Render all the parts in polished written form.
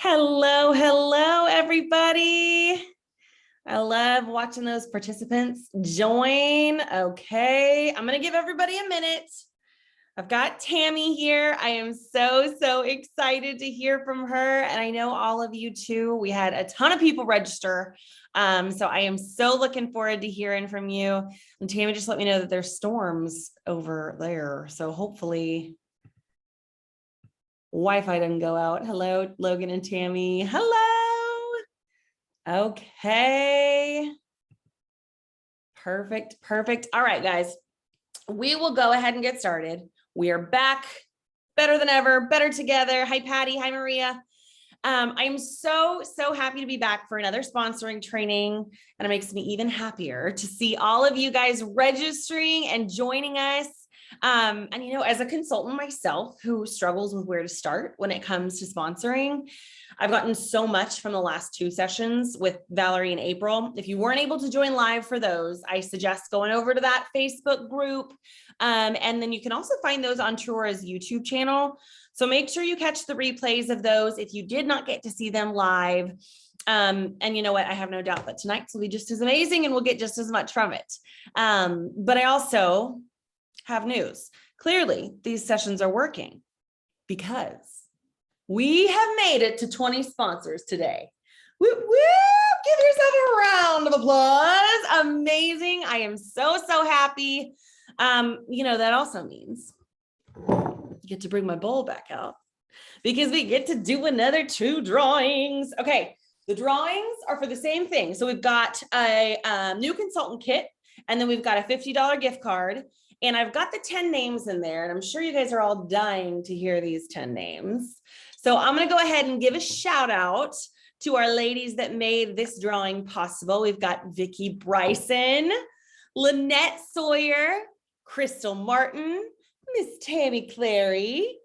Hello, hello, everybody. I love watching those participants join. Okay, I'm going to give everybody a minute. I've got Tammy here. I am so excited to hear from her. And I know all of you too. We had a ton of people register. So I am so looking forward to hearing from you. And Tammy just let me know that there's storms over there. So hopefully Wi-Fi doesn't go out. Hello, Logan and Tammy. Hello. Okay. Perfect. All right, guys. We will go ahead and get started. We are back better than ever, better together. Hi, Patty. Hi, Maria. I'm so happy to be back for another sponsoring training, and it makes me even happier to see all of you guys registering and joining us. And as a consultant myself who struggles with where to start when it comes to sponsoring, I've gotten so much from the last two sessions with Valerie and April. If you weren't able to join live for those, I suggest going over to that Facebook group. And then you can also find those on Truora's YouTube channel. So make sure you catch the replays of those if you did not get to see them live. And you know what? I have no doubt that tonight's will be just as amazing and we'll get just as much from it. But I also have news. Clearly, these sessions are working because we have made it to 20 sponsors today. Woo, woo! Give yourself a round of applause. Amazing. I am so happy. That also means I get to bring my bowl back out because we get to do another 2 drawings. Okay, the drawings are for the same thing. So we've got a new consultant kit, and then we've got a $50 gift card. And I've got the 10 names in there, and I'm sure you guys are all dying to hear these 10 names. So I'm going to go ahead and give a shout out to our ladies that made this drawing possible. We've got Vicki Bryson, Lynette Sawyer, Crystal Martin, Miss Tammy Clary,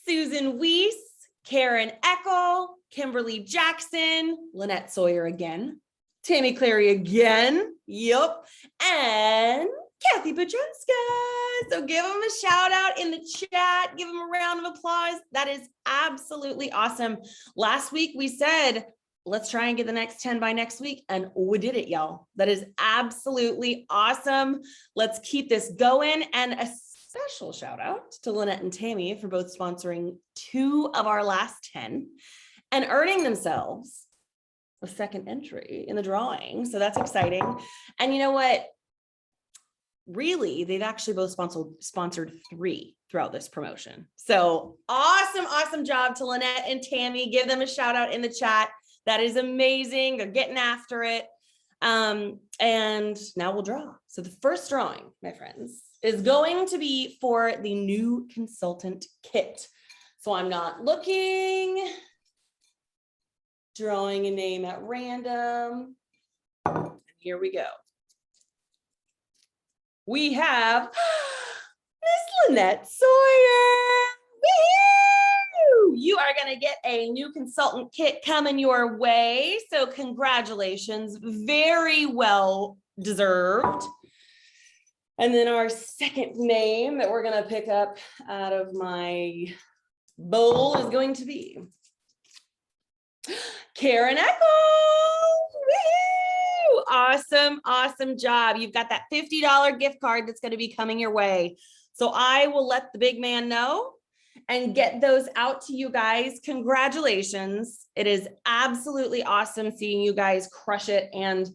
Susan Weiss, Karen Eckel, Kimberly Jackson, Lynette Sawyer again, Tammy Clary again, yep, and Kathy Petruska. So give them a shout out in the chat. Give them a round of applause. That is absolutely awesome. Last week we said, let's try and get the next 10 by next week. And we did it, y'all. That is absolutely awesome. Let's keep this going. And a special shout out to Lynette and Tammy for both sponsoring 2 of our last 10 and earning themselves a second entry in the drawing. So that's exciting. And you know what? Really, they've actually both sponsored 3 throughout this promotion. So awesome job to Lynette and Tammy. Give them a shout out in the chat. That is amazing. They're getting after it. And now we'll draw. So the first drawing, my friends, is going to be for the new consultant kit. So I'm not looking, drawing a name at random. Here we go. We have Miss Lynette Sawyer. Woo-hoo! You are going to get a new consultant kit coming your way. So congratulations. Very well deserved. And then our second name that we're going to pick up out of my bowl is going to be Karen Eckel. Woo-hoo! Awesome job. You've got that $50 gift card that's going to be coming your way. So I will let the big man know and get those out to you guys. Congratulations. It is absolutely awesome seeing you guys crush it and,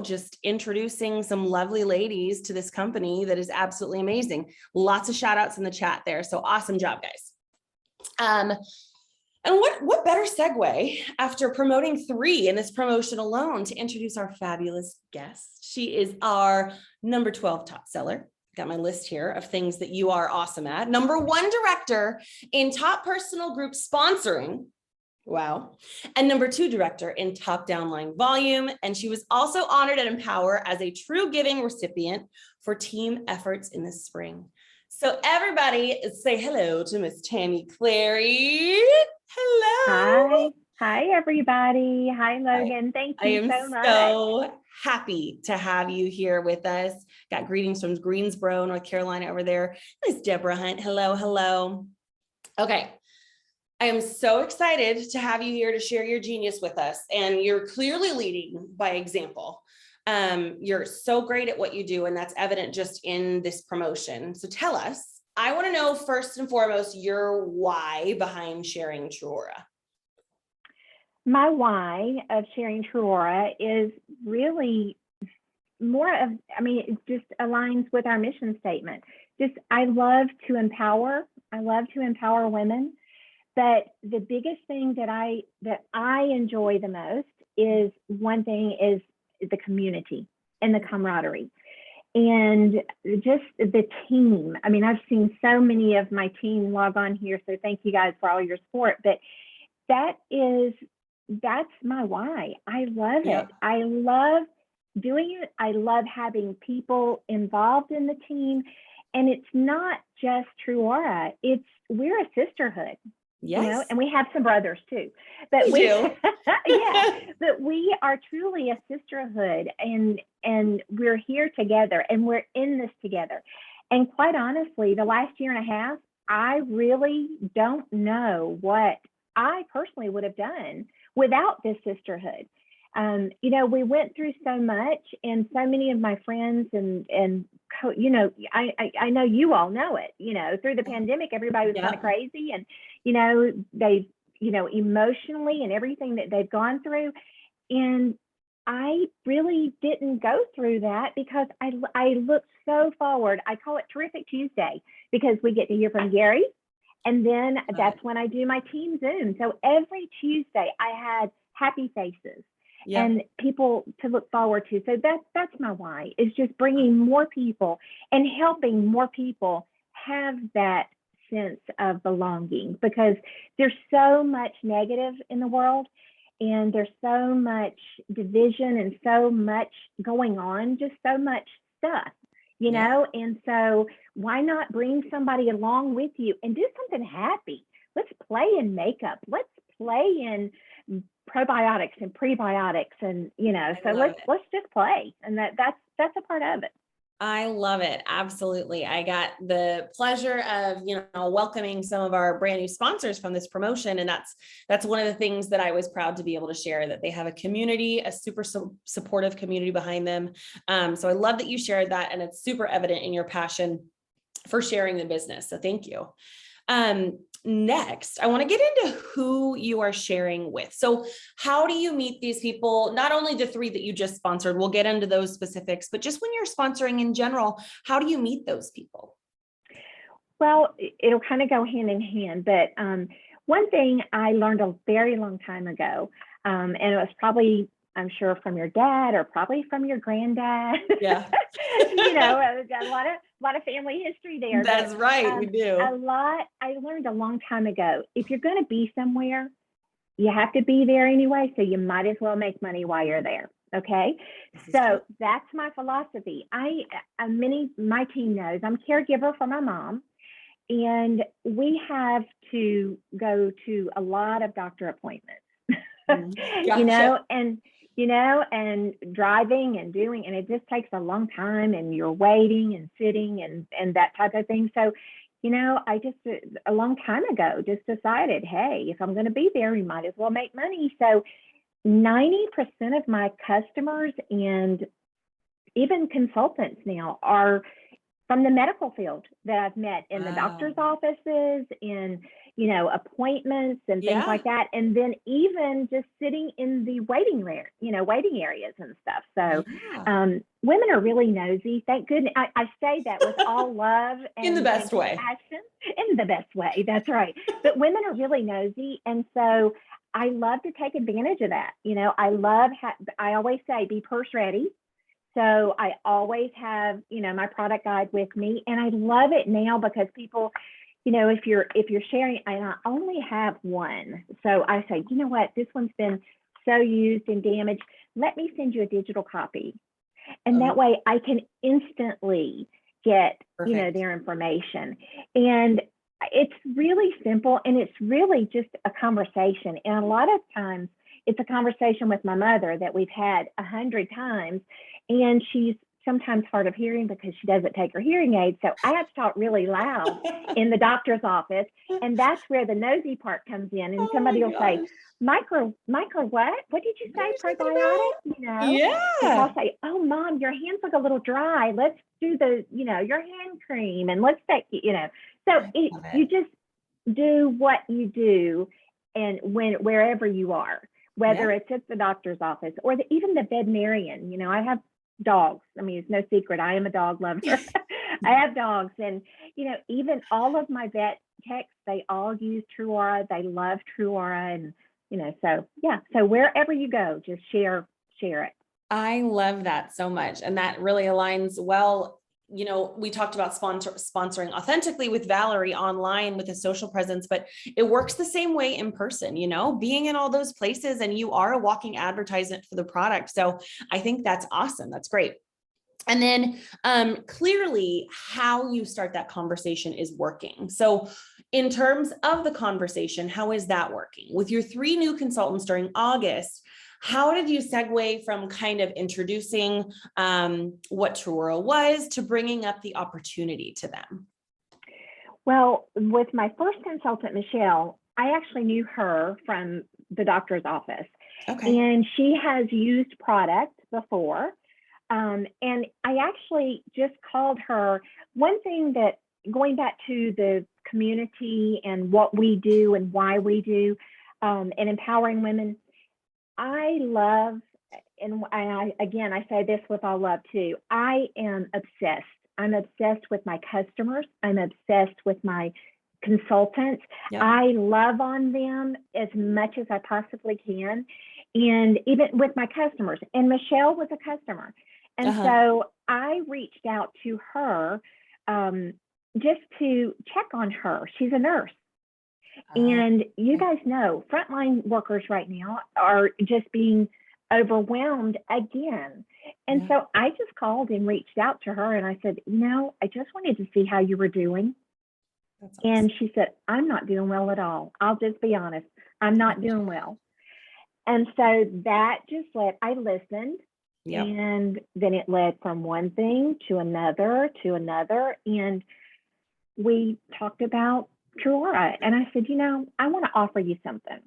just introducing some lovely ladies to this company that is absolutely amazing. Lots of shout outs in the chat there. So awesome job, guys. And what better segue after promoting 3 in this promotion alone to introduce our fabulous guest. She is our number 12 top seller. Got my list here of things that you are awesome at. Number 1 director in top personal group sponsoring. Wow. And number 2 director in top downline volume. And she was also honored at Empower as a true giving recipient for team efforts in the spring. So everybody say hello to Miss Tammy Clary. Hello. Hi, everybody. Hi, Logan. Thank you so much. I am so happy to have you here with us. Got greetings from Greensboro, North Carolina over there. Miss Deborah Hunt. Hello. Okay. I am so excited to have you here to share your genius with us. And you're clearly leading by example. You're so great at what you do, and that's evident just in this promotion. So tell us, I want to know first and foremost, your why behind sharing Truora. My why of sharing Truora is really more of, it just aligns with our mission statement. I love to empower. I love to empower women. But the biggest thing that I enjoy the most is one thing is the community and the camaraderie and just the team. I've seen so many of my team log on here, so thank you guys for all your support. But that's my why. I love it. I love doing it. I love having people involved in the team. And it's not just Truora. We're a sisterhood. Yes. And we have some brothers too. But we do. Yeah, but we are truly a sisterhood, and we're here together, and we're in this together. And quite honestly, the last year and a half, I really don't know what I personally would have done without this sisterhood. We went through so much, and so many of my friends I know you all know it, through the pandemic, everybody was kind of crazy, and, they, emotionally and everything that they've gone through. And I really didn't go through that because I look so forward. I call it Terrific Tuesday because we get to hear from Gary. And then that's when I do my team Zoom. So every Tuesday I had happy faces and people to look forward to. So that's my why, is just bringing more people and helping more people have that sense of belonging, because there's so much negative in the world, and there's so much division and so much going on, just so much stuff. And so why not bring somebody along with you and do something happy? Let's play in makeup. Let's play in probiotics and prebiotics, and so let's just play. And that's a part of it. I love it. Absolutely. I got the pleasure of, welcoming some of our brand new sponsors from this promotion. And that's one of the things that I was proud to be able to share, that they have a community, a super supportive community behind them. So I love that you shared that, and it's super evident in your passion for sharing the business. So thank you. Next, I want to get into who you are sharing with. So how do you meet these people? Not only the 3 that you just sponsored, we'll get into those specifics, but just when you're sponsoring in general, how do you meet those people? Well, it'll kind of go hand in hand, but one thing I learned a very long time ago, and it was probably, I'm sure, from your dad or probably from your granddad. Yeah. A lot of family history there. That's right. We do. I learned a long time ago, if you're going to be somewhere, you have to be there anyway. So you might as well make money while you're there. Okay. So that's my philosophy. My team knows I'm caregiver for my mom, and we have to go to a lot of doctor appointments, Gotcha. and driving and doing, and it just takes a long time, and you're waiting and sitting and that type of thing. So, I just, a long time ago, just decided, hey, if I'm going to be there, we might as well make money. So 90% of my customers and even consultants now are from the medical field that I've met in the doctor's offices, in, appointments and things like that. And then even just sitting in the waiting areas and stuff. So women are really nosy. Thank goodness. I say that with all love and in the best way. Passion. In the best way. That's right. But women are really nosy. And so I love to take advantage of that. I always say, be purse ready. So I always have, my product guide with me, and I love it now because people, if you're sharing, and I only have one. So I say, you know what, this one's been so used and damaged. Let me send you a digital copy. And that way I can instantly get, their information. And it's really simple, and it's really just a conversation. And a lot of times it's a conversation with my mother that we've had 100 times. And she's sometimes hard of hearing because she doesn't take her hearing aid. So I have to talk really loud in the doctor's office. And that's where the nosy part comes in. And somebody will say, micro what? What did you say? Probiotic? And I'll say, oh, Mom, your hands look a little dry. Let's do your hand cream and let's take, So you just do what you do and wherever you are, whether it's at the doctor's office or even the veterinarian. I have dogs. I mean, it's no secret. I am a dog lover. I have dogs, and even all of my vet techs, they all use True Aura. They love True Aura, and So wherever you go, just share it. I love that so much, and that really aligns well. We talked about sponsoring authentically with Valerie online with a social presence, but it works the same way in person, being in all those places, and you are a walking advertisement for the product. So I think that's awesome. That's great. And then clearly how you start that conversation is working. So in terms of the conversation, how is that working? With your 3 new consultants during August, how did you segue from kind of introducing what True Aura was to bringing up the opportunity to them? Well, with my first consultant, Michelle, I actually knew her from the doctor's office. Okay. And she has used product before. And I actually just called her. One thing that, going back to the community and what we do and why we do, and empowering women, I love, and I say this with all love too, I am obsessed. I'm obsessed with my customers. I'm obsessed with my consultants. Yep. I love on them as much as I possibly can. And even with my customers, and Michelle was a customer. And so I reached out to her just to check on her. She's a nurse. And you guys know, frontline workers right now are just being overwhelmed again. And so I just called and reached out to her and I said, I just wanted to see how you were doing. That's awesome. And she said, I'm not doing well at all. I'll just be honest. I'm not doing well. And so that just I listened. Yep. And then it led from one thing to another. And we talked about True Aura. And I said, I want to offer you something.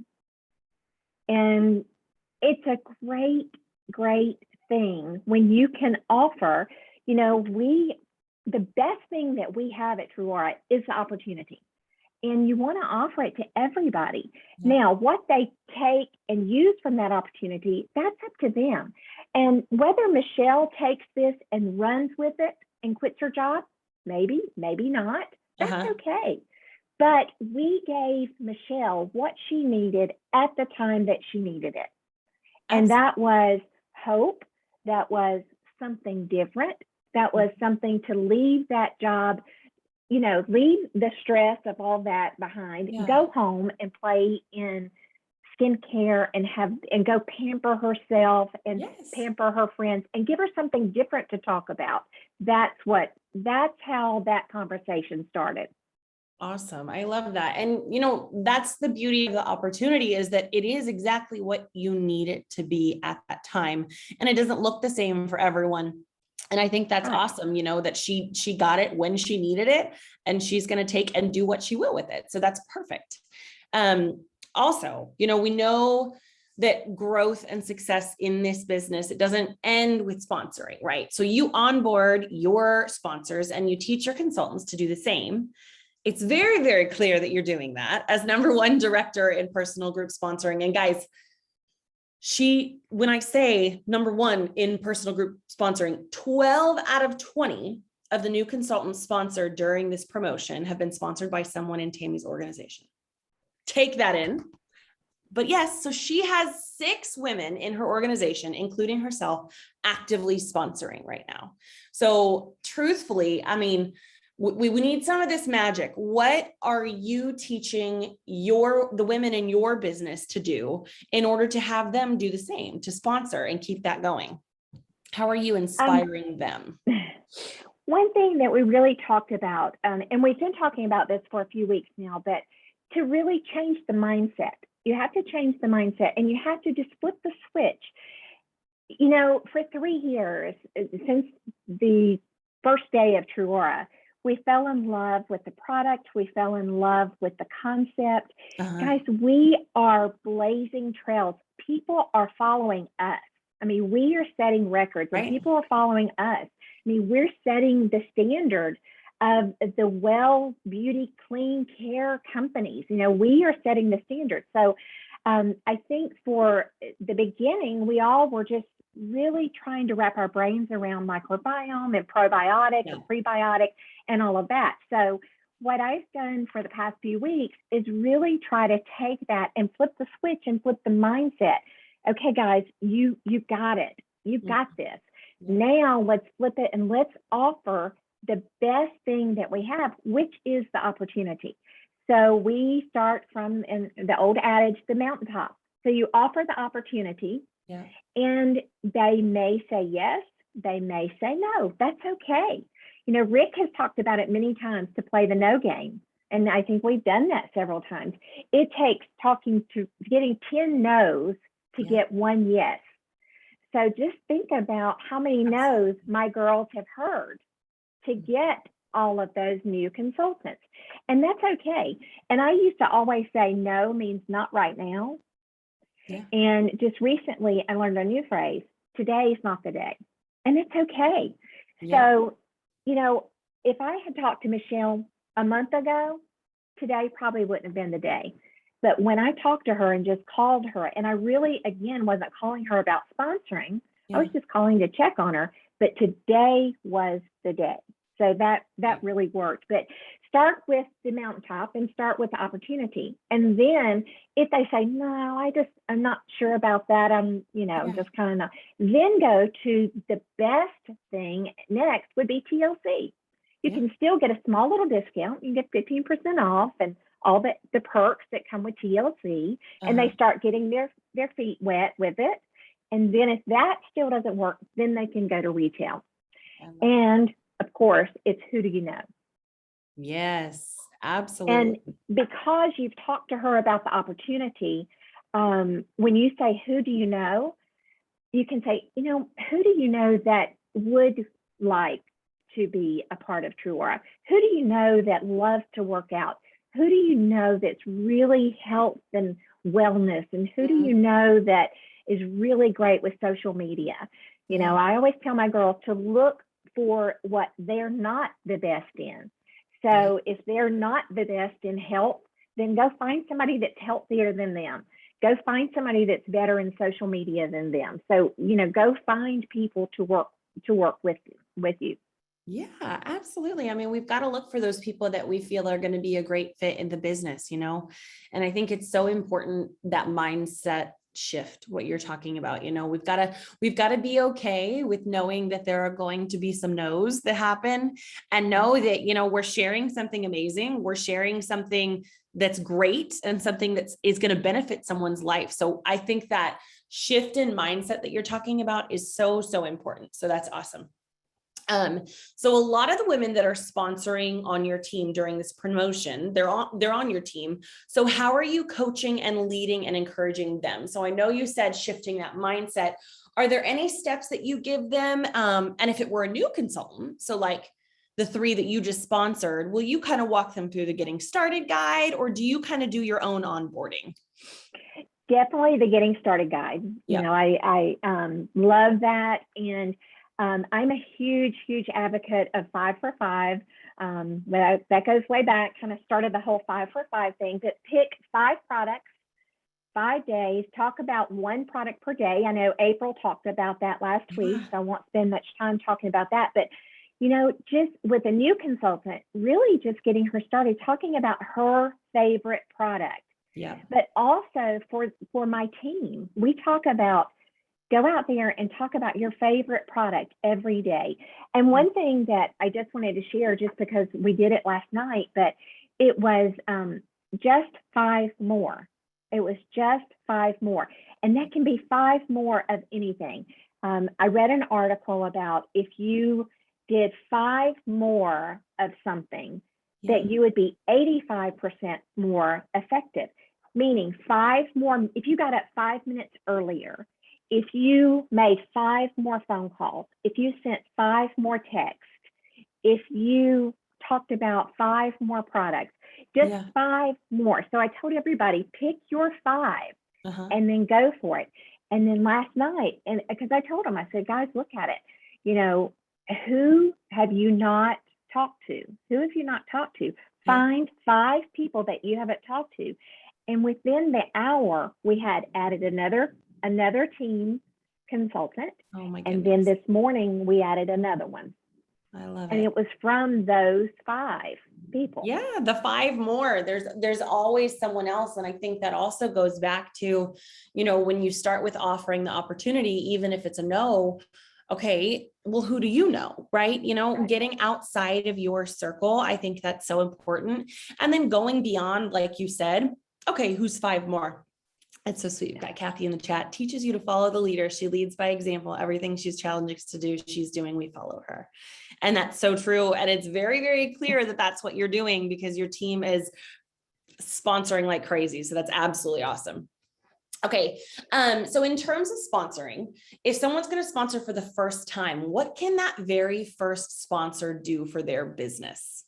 And it's a great, great thing when you can offer, the best thing that we have at True Aura is the opportunity. And you want to offer it to everybody. Yeah. Now, what they take and use from that opportunity, that's up to them. And whether Michelle takes this and runs with it and quits her job, maybe not, that's okay. But we gave Michelle what she needed at the time that she needed it. And that was hope. That was something different. That was something to leave that job, leave the stress of all that behind, go home and play in skincare and go pamper herself and pamper her friends and give her something different to talk about. That's how that conversation started. Awesome. I love that. And, that's the beauty of the opportunity is that it is exactly what you need it to be at that time. And it doesn't look the same for everyone. And I think that's awesome, that she got it when she needed it and she's going to take and do what she will with it. So that's perfect. Also, we know that growth and success in this business, it doesn't end with sponsoring, right? So you onboard your sponsors and you teach your consultants to do the same. It's very, very clear that you're doing that as #1 director in personal group sponsoring. And guys, when I say #1 in personal group sponsoring, 12 out of 20 of the new consultants sponsored during this promotion have been sponsored by someone in Tammy's organization. Take that in. But yes, so she has 6 women in her organization, including herself, actively sponsoring right now. So truthfully, we need some of this magic. What are you teaching the women in your business to do in order to have them do the same, to sponsor and keep that going? How are you inspiring them? One thing that we really talked about, and we've been talking about this for a few weeks now, but to really change the mindset, you have to change the mindset and you have to just flip the switch. You know, for 3 years, since the first day of Truora, we fell in love with the product. We fell in love with the concept. Guys, we are blazing trails. People are following us. I mean, we are setting records, and people are following us. I mean, we're setting the standard of the well beauty, clean care companies. You know, we are setting the standard. So I think for the beginning, we all were just really trying to wrap our brains around microbiome and probiotic and prebiotic and all of that. So what I've done for the past few weeks is really try to take that and flip the switch and flip the mindset. Okay, guys, you got it. You've got this. Now let's flip it and let's offer the best thing that we have, which is the opportunity. So we start from the old adage, the mountaintop. So you offer the opportunity, and they may say yes, they may say no. That's okay. You know, Rick has talked about it many times to play the no game. And I think we've done that several times. It takes getting 10 no's to get one yes. So just think about how many no's my girls have heard to get all of those new consultants. And that's okay. And I used to always say no means not right now. And just recently I learned a new phrase, today's not the day. And it's okay. So, you know, if I had talked to Michelle a month ago, today probably wouldn't have been the day. But when I talked to her and just called her, and I really, again, wasn't calling her about sponsoring, I was just calling to check on her, but today was the day. So that really worked. But start with the mountaintop and start with the opportunity. And then if they say, no, I'm not sure about that, I'm, you know, just kind of not, then go to the best thing next would be TLC. You can still get a small little discount. You can get 15% off and all the perks that come with TLC, and they start getting their feet wet with it. And then if that still doesn't work, then they can go to retail. And of course, it's who do you know? Yes, absolutely. And because you've talked to her about the opportunity, when you say, who do you know? You can say, you know, who do you know that would like to be a part of Truora? Who do you know that loves to work out? Who do you know that's really health and wellness? And who do you know that is really great with social media? You know, I always tell my girls to look for what they're not the best in. So if they're not the best in health, then go find somebody that's healthier than them. Go find somebody that's better in social media than them. So, you know, go find people to work with you. Yeah, absolutely. I mean, we've got to look for those people that we feel are going to be a great fit in the business, you know, and I think it's so important that mindset shift, what you're talking about. You know, we've got to be okay with knowing that there are going to be some no's that happen, and know that, you know, we're sharing something amazing. We're sharing something that's great and something that is going to benefit someone's life. So I think that shift in mindset that you're talking about is so, so important. So that's awesome. So a lot of the women that are sponsoring on your team during this promotion, they're on your team. So how are you coaching and leading and encouraging them? So I know you said shifting that mindset. Are there any steps that you give them? And if it were a new consultant, so like the 3 that you just sponsored, will you kind of walk them through the getting started guide, or do you kind of do your own onboarding? Definitely the getting started guide. You know, I love that. And I'm a huge, huge advocate of 5 for 5. That goes way back, kind of started the whole 5 for 5 thing, but pick 5 products, 5 days, talk about 1 product per day. I know April talked about that last week, so I won't spend much time talking about that, but you know, just with a new consultant, really just getting her started talking about her favorite product. But also for my team, we talk about, go out there and talk about your favorite product every day. And one thing that I just wanted to share, just because we did it last night, but it was just 5 more. It was just 5 more. And that can be 5 more of anything. I read an article about if you did 5 more of something, that you would be 85% more effective. Meaning 5 more, if you got up 5 minutes earlier, if you made 5 more phone calls, if you sent 5 more texts, if you talked about 5 more products, just 5 more. So I told everybody, pick your 5 and then go for it. And then last night, and because I told them, I said, guys, look at it. You know, who have you not talked to? Who have you not talked to? Find 5 people that you haven't talked to. And within the hour, we had added another team consultant. Oh my goodness. And then this morning we added another one. I love and it was from those 5 people. Yeah, the 5 more. There's always someone else. And I think that also goes back to, you know, when you start with offering the opportunity, even if it's a no, okay, well, who do you know? Right. You know, getting outside of your circle, I think that's so important. And then going beyond, like you said, okay, who's 5 more? It's so sweet. We've got Kathy in the chat, teaches you to follow the leader. She leads by example. Everything she's challenged us to do, she's doing, we follow her. And that's so true. And it's very, very clear that that's what you're doing because your team is sponsoring like crazy. So that's absolutely awesome. Okay. So in terms of sponsoring, if someone's going to sponsor for the first time, what can that very first sponsor do for their business?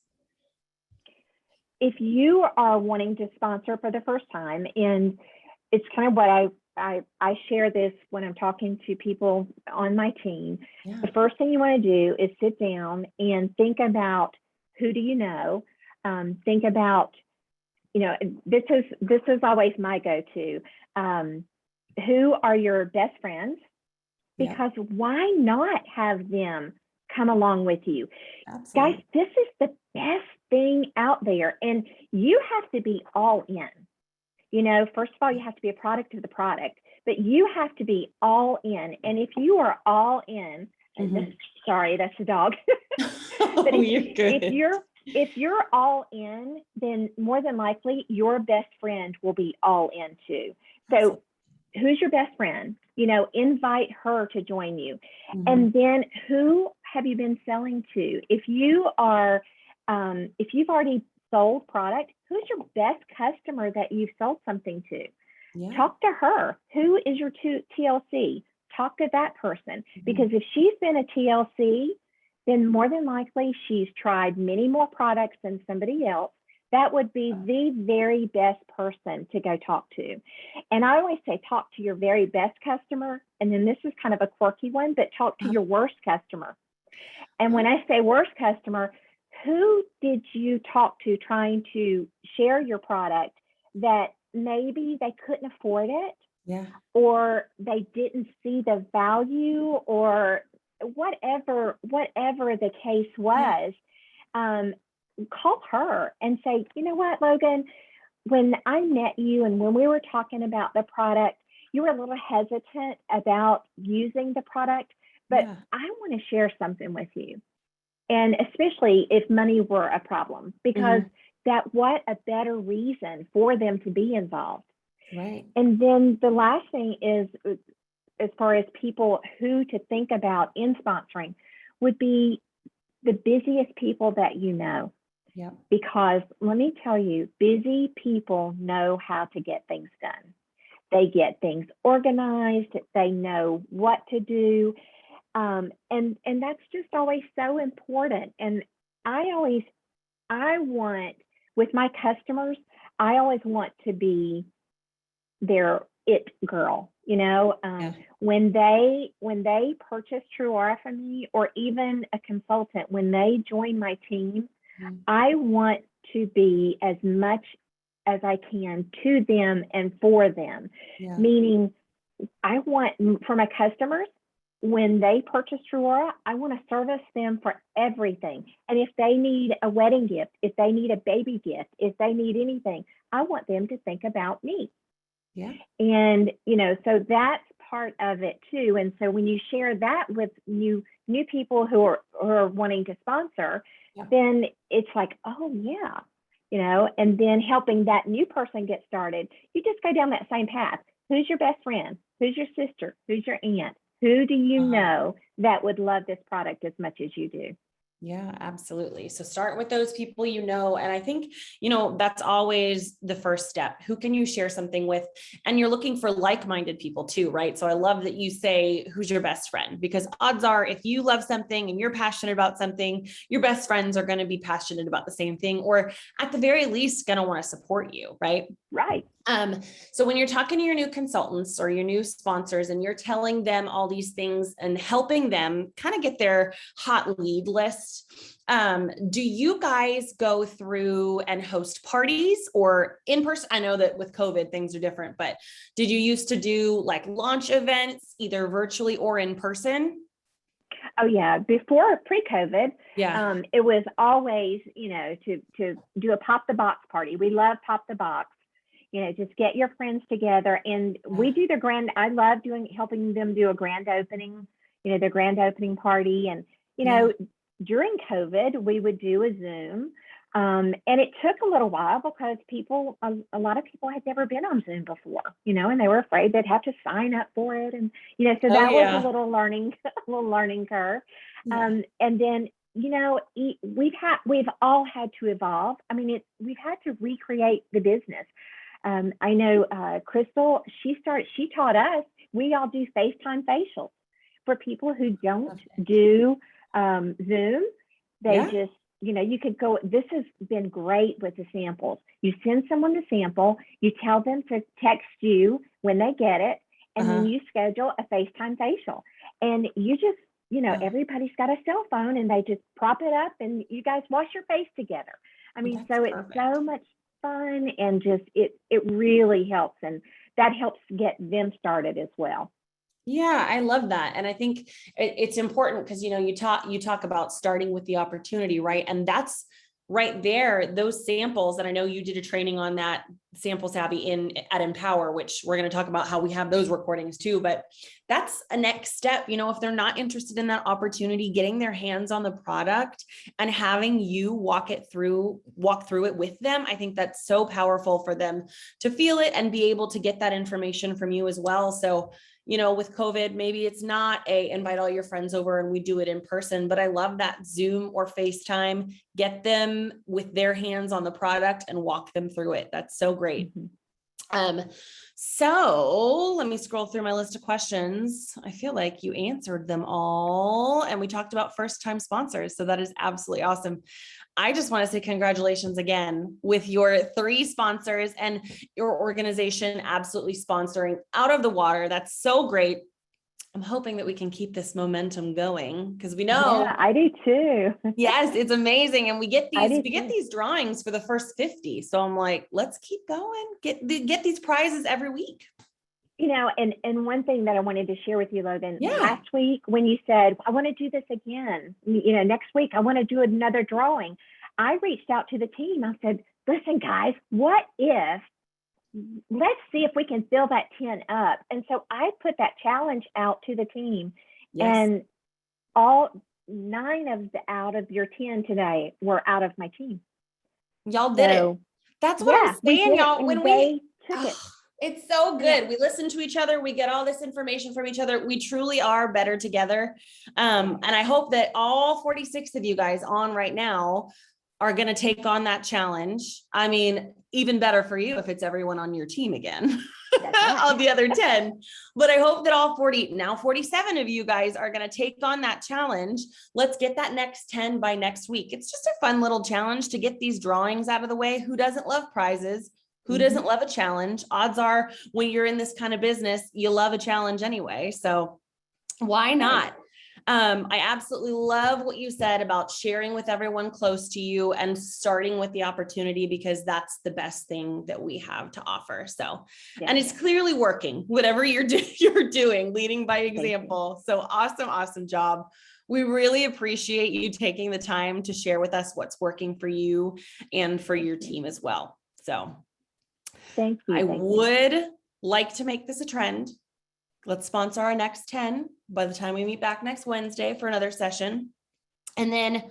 If you are wanting to sponsor for the first time, and it's kind of what I share this when I'm talking to people on my team. Yeah. The first thing you want to do is sit down and think about who do you know. Think about, you know, this is always my go-to. Who are your best friends? Because why not have them come along with you? Absolutely. Guys, this is the best thing out there, and you have to be all in. You know, first of all, you have to be a product of the product, but you have to be all in. And if you are all in, sorry, that's a dog. But if you're all in, then more than likely your best friend will be all in too. So who's your best friend? You know, invite her to join you. And then who have you been selling to? If you are, if you've already sold product, who's your best customer that you've sold something to? Talk to her. Who is your TLC? Talk to that person, because if she's been a TLC, then more than likely she's tried many more products than somebody else. That would be the very best person to go talk to. And I always say, talk to your very best customer. And then this is kind of a quirky one, but talk to your worst customer. And when I say worst customer, who did you talk to trying to share your product that maybe they couldn't afford it, or they didn't see the value, or whatever the case was? Call her and say, you know what, Logan, when I met you and when we were talking about the product, you were a little hesitant about using the product, but I want to share something with you. And especially if money were a problem, because what a better reason for them to be involved. Right. And then the last thing is, as far as people who to think about in sponsoring, would be the busiest people that you know. Yeah. Because let me tell you, busy people know how to get things done. They get things organized. They know what to do. And that's just always so important. And I want, with my customers, I always want to be their it girl, you know, when they purchase True Aura from me, or even a consultant, when they join my team, I want to be as much as I can to them and for them. Meaning, I want, for my customers, when they purchase True Aura, I want to service them for everything. And if they need a wedding gift, if they need a baby gift, if they need anything, I want them to think about me. Yeah. And, you know, so that's part of it too. And so when you share that with new people who are wanting to sponsor, then it's like, oh yeah, you know, and then helping that new person get started, you just go down that same path. Who's your best friend? Who's your sister? Who's your aunt? Who do you know that would love this product as much as you do? Yeah, absolutely. So start with those people, and I think, that's always the first step. Who can you share something with? And you're looking for like-minded people too, right? So I love that you say, who's your best friend? Because odds are if you love something and you're passionate about something, your best friends are going to be passionate about the same thing, or at the very least going to want to support you, right? Right. So when you're talking to your new consultants or your new sponsors and you're telling them all these things and helping them kind of get their hot lead list, do you guys go through and host parties or in person? I know that with COVID, things are different, but did you used to do like launch events, either virtually or in person? Oh yeah, before pre-COVID, Yeah. it was always, to do a pop the box party. We love pop the box. Just get your friends together, and we do the grand. I love helping them do a grand opening. Their grand opening party, and during COVID, we would do a Zoom. And it took a little while because a lot of people had never been on Zoom before, and they were afraid they'd have to sign up for it. And, so that was a little learning curve. Yeah. And then, we've all had to evolve. I mean, we've had to recreate the business. I know Crystal, she taught us, we all do FaceTime facials for people who don't do Zoom. They just, you could go, this has been great with the samples. You send someone the sample, you tell them to text you when they get it, and then you schedule a FaceTime facial. And you just, everybody's got a cell phone and they just prop it up and you guys wash your face together. I mean, That's it's so much fun, and just it really helps, and that helps get them started as well. Yeah, I love that. And I think it's important because, you talk about starting with the opportunity, right? And that's right there, those samples. And I know you did a training on that sample savvy at Empower, which we're going to talk about how we have those recordings too, but that's a next step. If they're not interested in that opportunity, getting their hands on the product and having you walk through it with them. I think that's so powerful for them to feel it and be able to get that information from you as well. So with COVID, maybe it's not invite all your friends over and we do it in person, but I love that Zoom or FaceTime, get them with their hands on the product and walk them through it. That's so great. So let me scroll through my list of questions. I feel like you answered them all, and we talked about first-time sponsors. So that is absolutely awesome. I just want to say congratulations again with your 3 sponsors and your organization absolutely sponsoring out of the water. That's so great. I'm hoping that we can keep this momentum going because we know. Yeah, I do too. Yes, it's amazing. And we get these drawings for the first 50. So I'm like, let's keep going. Get these prizes every week. And one thing that I wanted to share with you, Logan, Yeah. last week when you said, I want to do this again, next week, I want to do another drawing. I reached out to the team. I said, listen, guys, let's see if we can fill that 10 up. And so I put that challenge out to the team. Yes. And all 9 out of your 10 today were out of my team. Y'all did it. That's what I'm saying, y'all. When we took it. It's so good. Yeah. We listen to each other. We get all this information from each other. We truly are better together. And I hope that all 46 of you guys on right now are going to take on that challenge. I mean, even better for you if it's everyone on your team again, all the other 10. But I hope that all 47 of you guys are going to take on that challenge. Let's get that next 10 by next week. It's just a fun little challenge to get these drawings out of the way. Who doesn't love prizes? Who doesn't love a challenge? Odds are when you're in this kind of business, you love a challenge anyway. So why not? I absolutely love what you said about sharing with everyone close to you and starting with the opportunity, because that's the best thing that we have to offer. So, and it's clearly working, whatever you're doing, leading by example. So awesome job. We really appreciate you taking the time to share with us what's working for you and for your team as well. So thank you. I would like to make this a trend. Let's sponsor our next 10 by the time we meet back next Wednesday for another session. And then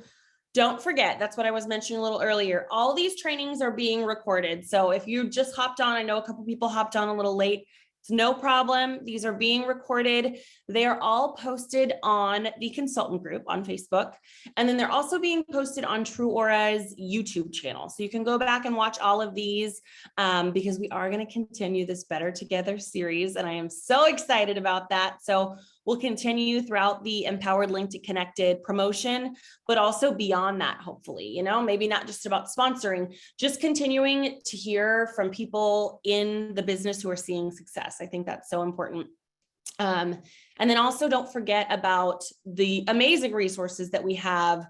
don't forget, that's what I was mentioning a little earlier. All these trainings are being recorded. So if you just hopped on, I know a couple people hopped on a little late, It's no problem. These are being recorded. They are all posted on the consultant group on Facebook. And then they're also being posted on True Aura's YouTube channel. So you can go back and watch all of these because we are going to continue this Better Together series. And I am so excited about that. So we'll continue throughout the Empowered, Linked, Connected promotion, but also beyond that, hopefully, you know, maybe not just about sponsoring, just continuing to hear from people in the business who are seeing success. I think that's so important. And then also don't forget about the amazing resources that we have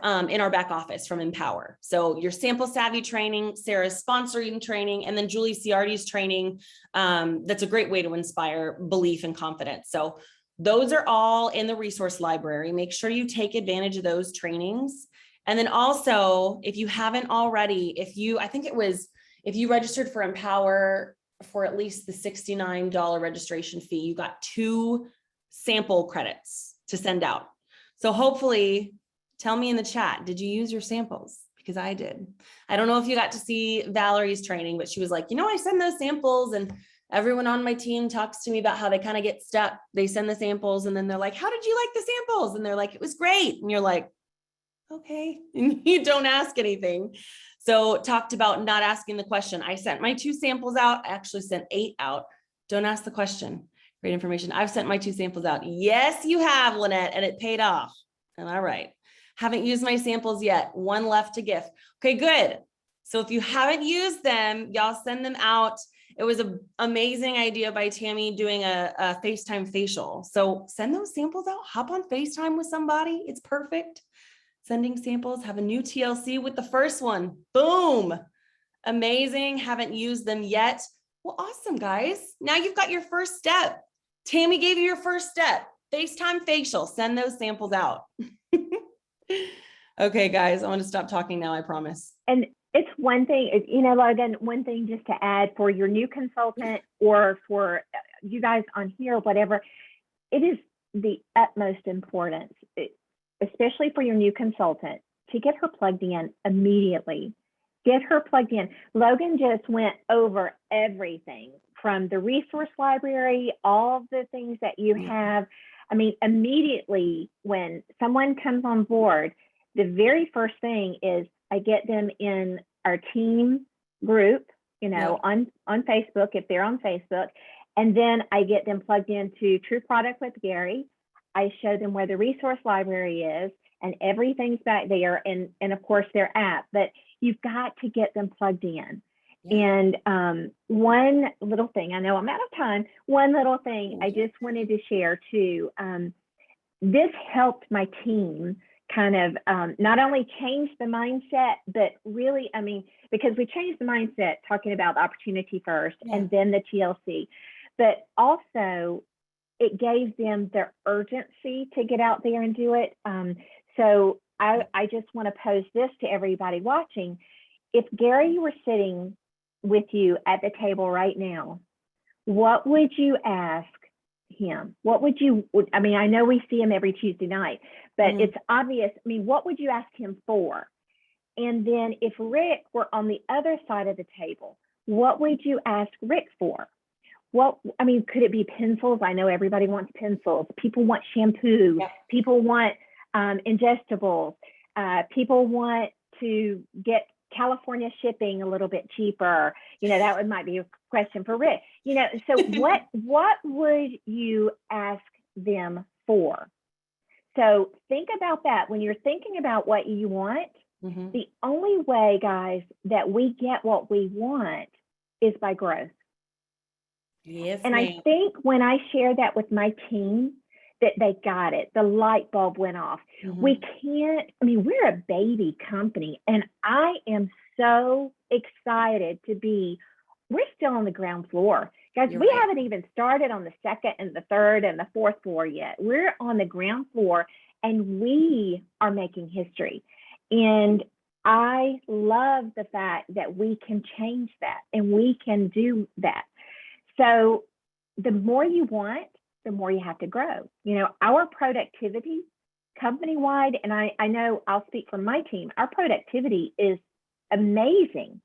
in our back office from Empower. So your sample savvy training, Sarah's sponsoring training, and then Julie Ciardi's training. That's a great way to inspire belief and confidence. So those are all in the resource library. Make sure you take advantage of those trainings. And then also, if you haven't already, if you registered for Empower for at least the $69 registration fee, you got 2 sample credits to send out. So hopefully, tell me in the chat, did you use your samples? Because I did. I don't know if you got to see Valerie's training, but she was like, you know, I send those samples and everyone on my team talks to me about how they kind of get stuck. They send the samples and then they're like, how did you like the samples? And they're like, it was great. And you're like, okay. And you don't ask anything. So talked about not asking the question. I sent my 2 samples out. I actually sent 8 out. Don't ask the question. Great information. I've sent my 2 samples out. Yes, you have, Lynette, and it paid off. And all right. Haven't used my samples yet. 1 left to gift. Okay, good. So if you haven't used them, y'all send them out. It was an amazing idea by Tammy doing a FaceTime facial. So send those samples out. Hop on FaceTime with somebody. It's perfect. Sending samples. Have a new TLC with the first one. Boom. Amazing. Haven't used them yet. Well, awesome, guys. Now you've got your first step. Tammy gave you your first step. FaceTime facial. Send those samples out. Okay, guys, I want to stop talking now, I promise. And it's one thing, you know, Logan, one thing just to add for your new consultant or for you guys on here, whatever, it is the utmost importance, especially for your new consultant, to get her plugged in immediately. Get her plugged in. Logan just went over everything from the resource library, all of the things that you have. I mean, immediately when someone comes on board, the very first thing is I get them in our team group, you know, on Facebook, if they're on Facebook, and then I get them plugged into True Product with Gary. I show them where the resource library is and everything's back there, and of course their app, but you've got to get them plugged in. Yeah. And one little thing, I know I'm out of time, one little thing I just wanted to share too. This helped my team kind of not only change the mindset, but really, I mean, because we changed the mindset talking about the opportunity first and then the TLC, but also it gave them their urgency to get out there and do it. So I just want to pose this to everybody watching. If Gary were sitting with you at the table right now, what would you ask him? What would you, I mean, I know we see him every Tuesday night, but it's obvious. I mean, what would you ask him for? And then if Rick were on the other side of the table, what would you ask Rick for? What, I mean, could it be pencils? I know everybody wants pencils. People want shampoo. Yep. People want ingestibles. People want to get California shipping a little bit cheaper. You know, that might be a question for Rick. You know, so what would you ask them for? So think about that. When you're thinking about what you want, the only way, guys, that we get what we want is by growth. Yes, and I think when I share that with my team, that they got it. The light bulb went off. We can't, I mean, we're a baby company, and I am so excited to be, we're still on the ground floor. Guys, we haven't even started on the second and the third and the fourth floor yet. We're on the ground floor, and we are making history. And I love the fact that we can change that and we can do that. So the more you want, the more you have to grow. You know, our productivity company-wide, and I know I'll speak for my team, our productivity is amazing.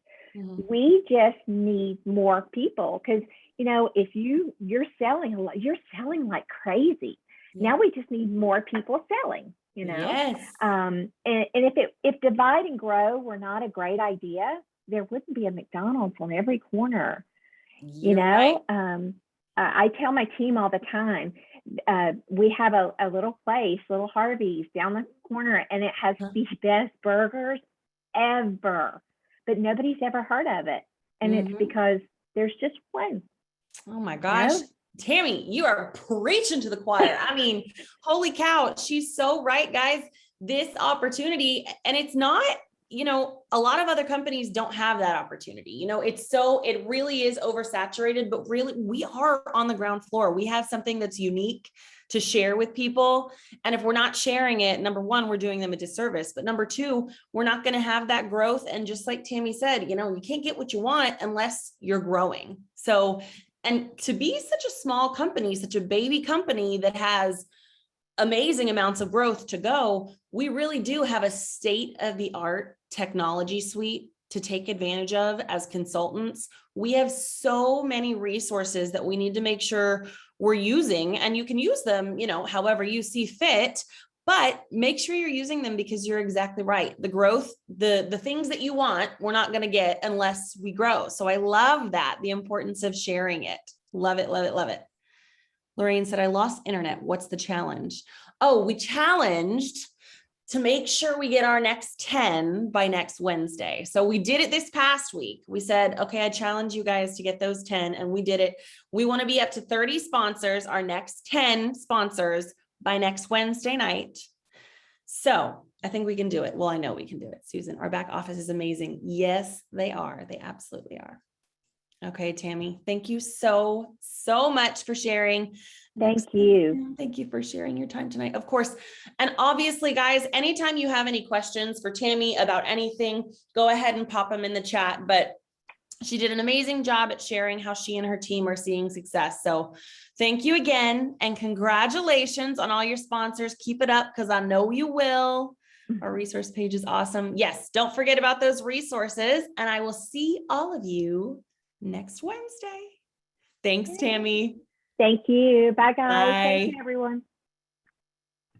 We just need more people because, if you're selling a lot, you're selling like crazy. Yeah. Now we just need more people selling, Yes. and if divide and grow were not a great idea, there wouldn't be a McDonald's on every corner. You're right. I tell my team all the time, we have a little place, Little Harvey's down the corner, and it has the best burgers ever, but nobody's ever heard of it. And it's because there's just one. Oh my gosh. Tammy, you are preaching to the choir. I mean, holy cow. She's so right, guys. This opportunity, and it's not, a lot of other companies don't have that opportunity. It really is oversaturated, but really we are on the ground floor. We have something that's unique to share with people. And if we're not sharing it, number one, we're doing them a disservice, but number two, we're not going to have that growth. And just like Tammy said, you can't get what you want unless you're growing. So, and to be such a small company, such a baby company that has amazing amounts of growth to go, we really do have a state-of-the-art technology suite to take advantage of as consultants. We have so many resources that we need to make sure we're using, and you can use them, however you see fit, but make sure you're using them because you're exactly right. The growth, the things that you want, we're not going to get unless we grow. So I love that, the importance of sharing it. Love it, love it, love it. Lorraine said, I lost internet. What's the challenge? Oh, we challenged to make sure we get our next 10 by next Wednesday. So we did it this past week. We said, okay, I challenge you guys to get those 10, and we did it. We want to be up to 30 sponsors, our next 10 sponsors by next Wednesday night. So I think we can do it. Well, I know we can do it, Susan. Our back office is amazing. Yes, they are. They absolutely are. Okay, Tammy, thank you so much for sharing. Thank you. Thank you for sharing your time tonight, of course. And obviously, guys, anytime you have any questions for Tammy about anything, go ahead and pop them in the chat. But she did an amazing job at sharing how she and her team are seeing success. So thank you again, and congratulations on all your sponsors. Keep it up, because I know you will. Our resource page is awesome. Yes, don't forget about those resources, and I will see all of you next Wednesday. Thanks, Tammy. Thank you. Bye, guys. Bye. Thank you, everyone.